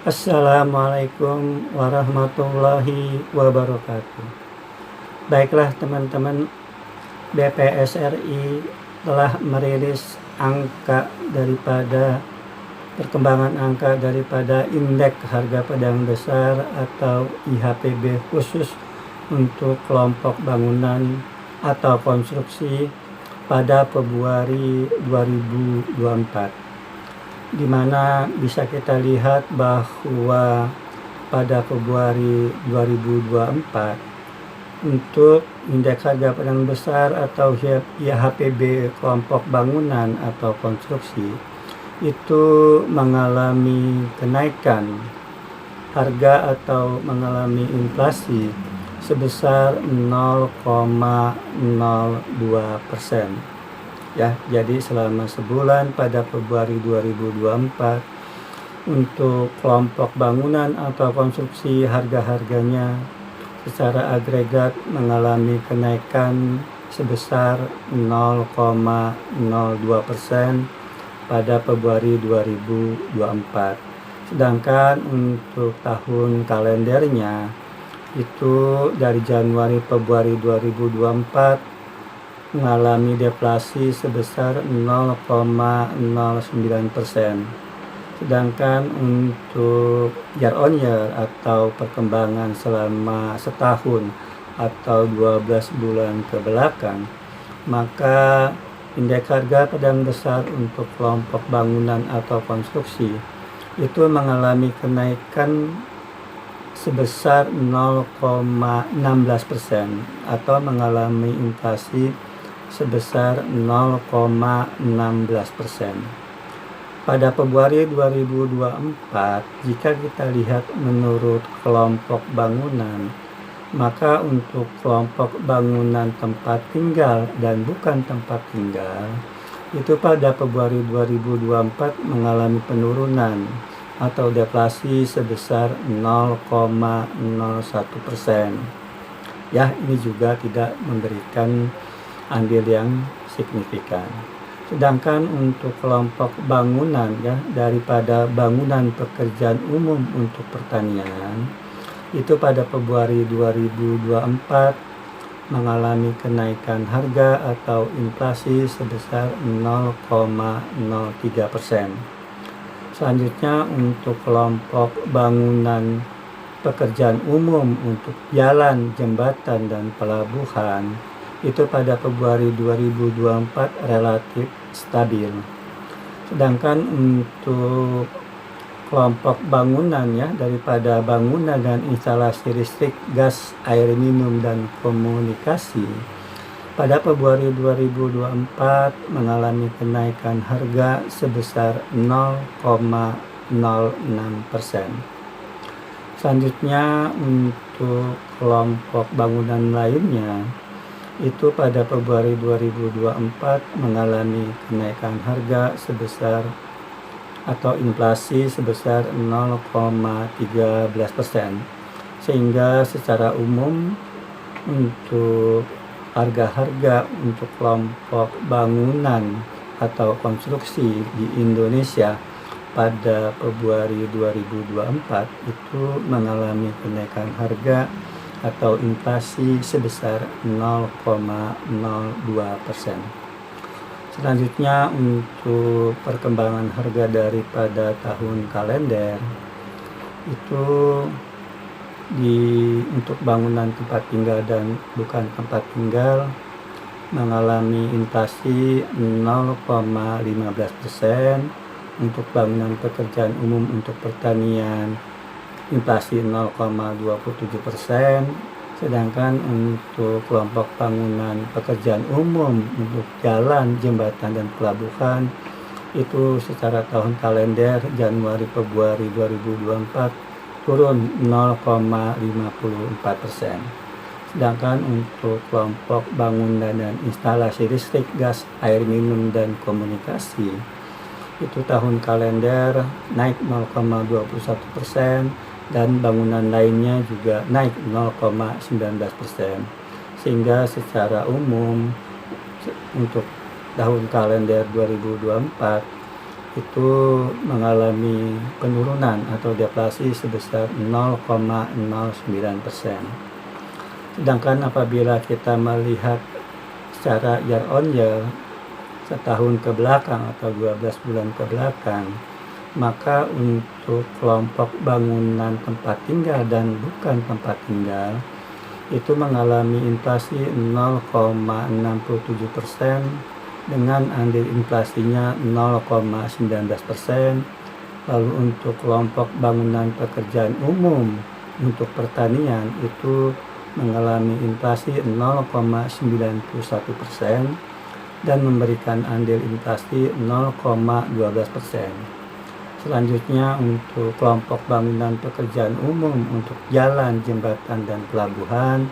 Assalamualaikum warahmatullahi wabarakatuh. Baiklah teman-teman, BPS RI telah merilis perkembangan angka daripada indeks harga padang besar atau IHPB khusus untuk kelompok bangunan atau konstruksi pada Februari 2024. Di mana bisa kita lihat bahwa pada Februari 2024 untuk indeks harga padang besar atau IHPB kelompok bangunan atau konstruksi itu mengalami kenaikan harga atau mengalami inflasi sebesar 0,02%. Ya, jadi selama sebulan pada Februari 2024 untuk kelompok bangunan atau konstruksi harga-harganya secara agregat mengalami kenaikan sebesar 0,02% pada Februari 2024. Sedangkan untuk tahun kalendernya itu dari Januari Februari 2024 mengalami deflasi sebesar 0,09%. Sedangkan untuk year on year atau perkembangan selama setahun atau 12 bulan ke belakang, maka indeks harga padang besar untuk kelompok bangunan atau konstruksi itu mengalami kenaikan sebesar 0,16% atau mengalami inflasi sebesar 0,16%. Pada Februari 2024, jika kita lihat menurut kelompok bangunan, maka untuk kelompok bangunan tempat tinggal dan bukan tempat tinggal, itu pada Februari 2024 mengalami penurunan atau deflasi sebesar 0,01%. Ya, ini juga tidak memberikan andil yang signifikan. Sedangkan untuk kelompok bangunan ya daripada bangunan pekerjaan umum untuk pertanian itu pada Februari 2024 mengalami kenaikan harga atau inflasi sebesar 0,03%. Selanjutnya untuk kelompok bangunan pekerjaan umum untuk jalan, jembatan, dan pelabuhan itu pada Februari 2024 relatif stabil. Sedangkan untuk kelompok bangunan ya daripada bangunan dan instalasi listrik, gas, air minum, dan komunikasi pada Februari 2024 mengalami kenaikan harga sebesar 0,06%. Selanjutnya untuk kelompok bangunan lainnya itu pada Februari 2024 mengalami kenaikan harga sebesar atau inflasi sebesar 0,13%, sehingga secara umum untuk harga-harga untuk kelompok bangunan atau konstruksi di Indonesia pada Februari 2024 itu mengalami kenaikan harga atau inflasi sebesar 0,02%. Selanjutnya untuk perkembangan harga daripada tahun kalender itu untuk bangunan tempat tinggal dan bukan tempat tinggal mengalami inflasi 0,15%, untuk bangunan pekerjaan umum untuk pertanian inflasi 0,27%, sedangkan untuk kelompok bangunan pekerjaan umum untuk jalan, jembatan, dan pelabuhan itu secara tahun kalender Januari Februari 2024 turun 0,54%. Sedangkan untuk kelompok bangunan dan instalasi listrik, gas, air minum, dan komunikasi itu tahun kalender naik 0,21%, dan bangunan lainnya juga naik 0,19%, sehingga secara umum untuk tahun kalender 2024 itu mengalami penurunan atau deflasi sebesar 0,09%. Sedangkan apabila kita melihat secara year on year, setahun ke belakang atau 12 bulan ke belakang, maka untuk kelompok bangunan tempat tinggal dan bukan tempat tinggal itu mengalami inflasi 0,67% dengan andil inflasinya 0,19%. Lalu untuk kelompok bangunan pekerjaan umum untuk pertanian itu mengalami inflasi 0,91% dan memberikan andil inflasi 0,12%. Selanjutnya untuk kelompok bangunan pekerjaan umum untuk jalan, jembatan, dan pelabuhan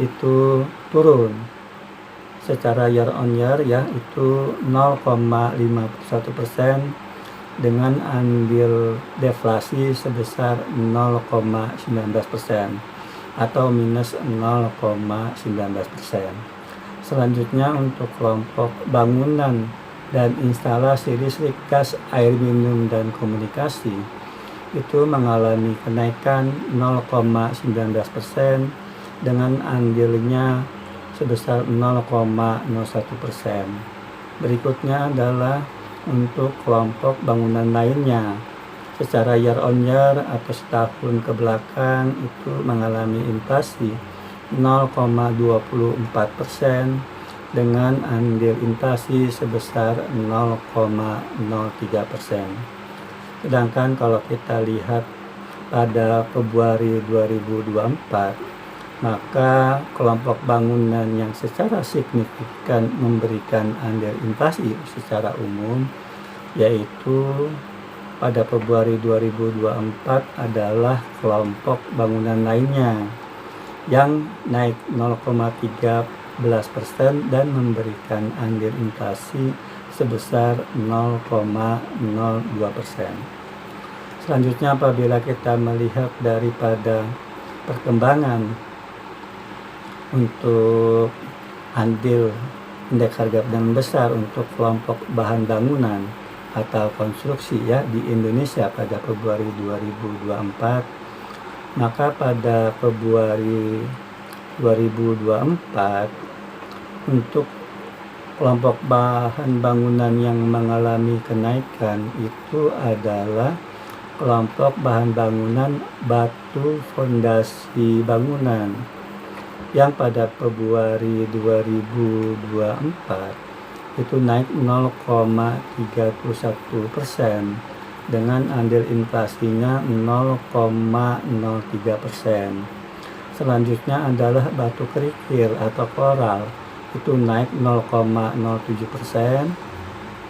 itu turun secara year on year itu 0,51% dengan andil deflasi sebesar 0,19% atau minus 0,19%. Selanjutnya untuk kelompok bangunan dan instalasi listrik, gas, air minum, dan komunikasi itu mengalami kenaikan 0,19% dengan andilnya sebesar 0,01%. Berikutnya adalah untuk kelompok bangunan lainnya. Secara year on year atau setahun ke belakang itu mengalami inflasi 0,24% dengan andil inflasi sebesar 0,03%. Sedangkan kalau kita lihat pada Februari 2024, maka kelompok bangunan yang secara signifikan memberikan andil inflasi secara umum yaitu pada Februari 2024 adalah kelompok bangunan lainnya yang naik 0,13% dan memberikan andil inflasi sebesar 0,02%. Selanjutnya apabila kita melihat daripada perkembangan untuk andil indeks harga barang besar untuk kelompok bahan bangunan atau konstruksi di Indonesia pada Februari 2024, maka pada Februari 2024 untuk kelompok bahan bangunan yang mengalami kenaikan itu adalah kelompok bahan bangunan batu fondasi bangunan yang pada Februari 2024 itu naik 0,31% dengan andil inflasinya 0,03%. Selanjutnya adalah batu kerikil atau koral itu naik 0,07%.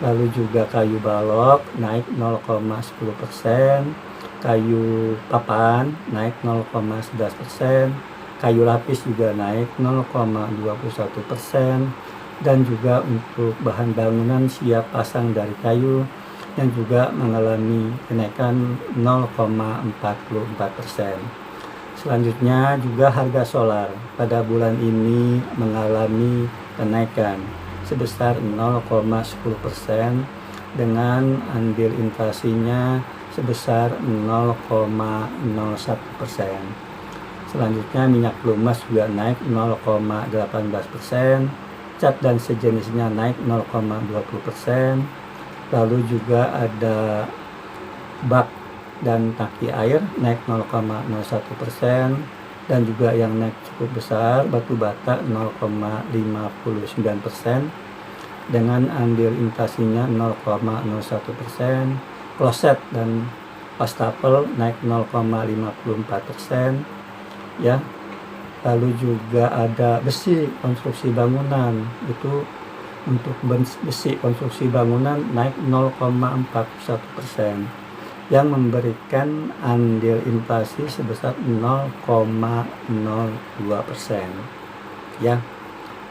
Lalu juga kayu balok naik 0,10%, kayu papan naik 0,11%, kayu lapis juga naik 0,21%, dan juga untuk bahan bangunan siap pasang dari kayu yang juga mengalami kenaikan 0,44%. Selanjutnya juga harga solar pada bulan ini mengalami kenaikan sebesar 0,10% dengan andil inflasinya sebesar 0,01%. Selanjutnya minyak lumas juga naik 0,18%, cat dan sejenisnya naik 0,20%. Lalu juga ada bak dan tangki air naik 0,01%, dan juga yang naik cukup besar batu bata 0,59% dengan andil inflasinya 0,01%. Kloset dan wastafel naik 0,54%. Lalu juga ada besi konstruksi bangunan, itu untuk besi konstruksi bangunan naik 0,41% yang memberikan andil inflasi sebesar 0,02%.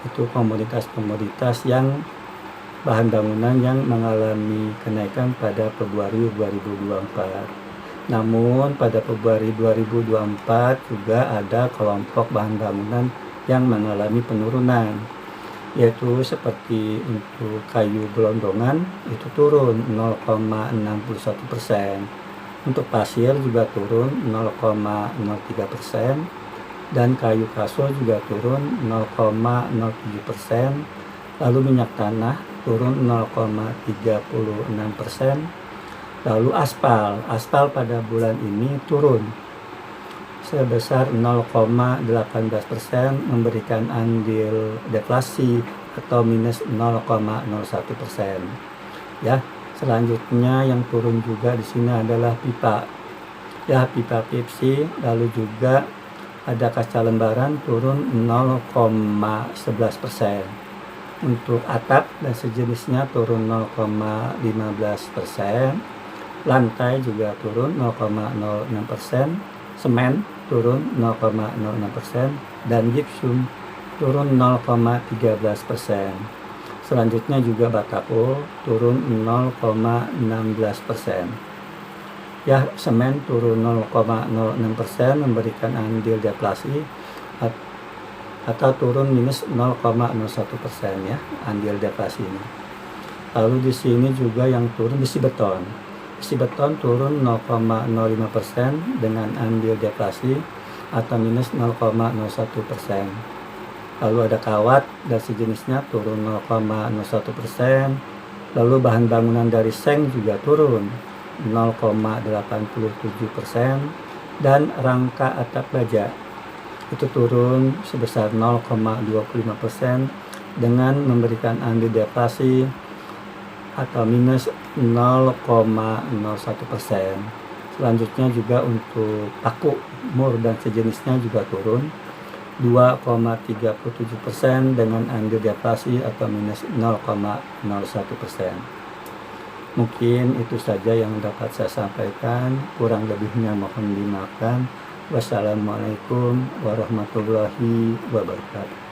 Itu komoditas-komoditas yang bahan bangunan yang mengalami kenaikan pada Februari 2024. Namun pada Februari 2024 juga ada kelompok bahan bangunan yang mengalami penurunan, yaitu seperti untuk kayu gelondongan itu turun 0,61%, untuk pasir juga turun 0,03%, dan kayu kasur juga turun 0,07%, lalu minyak tanah turun 0,36%, lalu aspal pada bulan ini turun sebesar 0,18%, memberikan andil deflasi atau minus 0,01%. Ya, selanjutnya yang turun juga di sini adalah pipa. Ya, pipa PVC, lalu juga ada kaca lembaran turun 0,11%. Untuk atap dan sejenisnya turun 0,15%. Lantai juga turun 0,06%. Semen turun 0,06%, dan gipsum turun 0,13%. Selanjutnya juga batako turun 0,16%. Ya, semen turun 0,06%, memberikan andil deflasi atau turun minus 0,01% ya, andil deflasi ini. Lalu di sini juga yang turun besi beton. Besi beton turun 0,05% dengan andil deflasi atau minus 0,01%. Lalu ada kawat dan sejenisnya turun 0,01%. Lalu bahan bangunan dari seng juga turun 0,87%, dan rangka atap baja itu turun sebesar 0,25% dengan memberikan andil deflasi atau minus 0,01%. Selanjutnya juga untuk paku, mur dan sejenisnya juga turun 2,37% dengan andil deflasi atau minus 0,01%. Mungkin itu saja yang dapat saya sampaikan, kurang lebihnya mohon dimaafkan. Wassalamualaikum warahmatullahi wabarakatuh.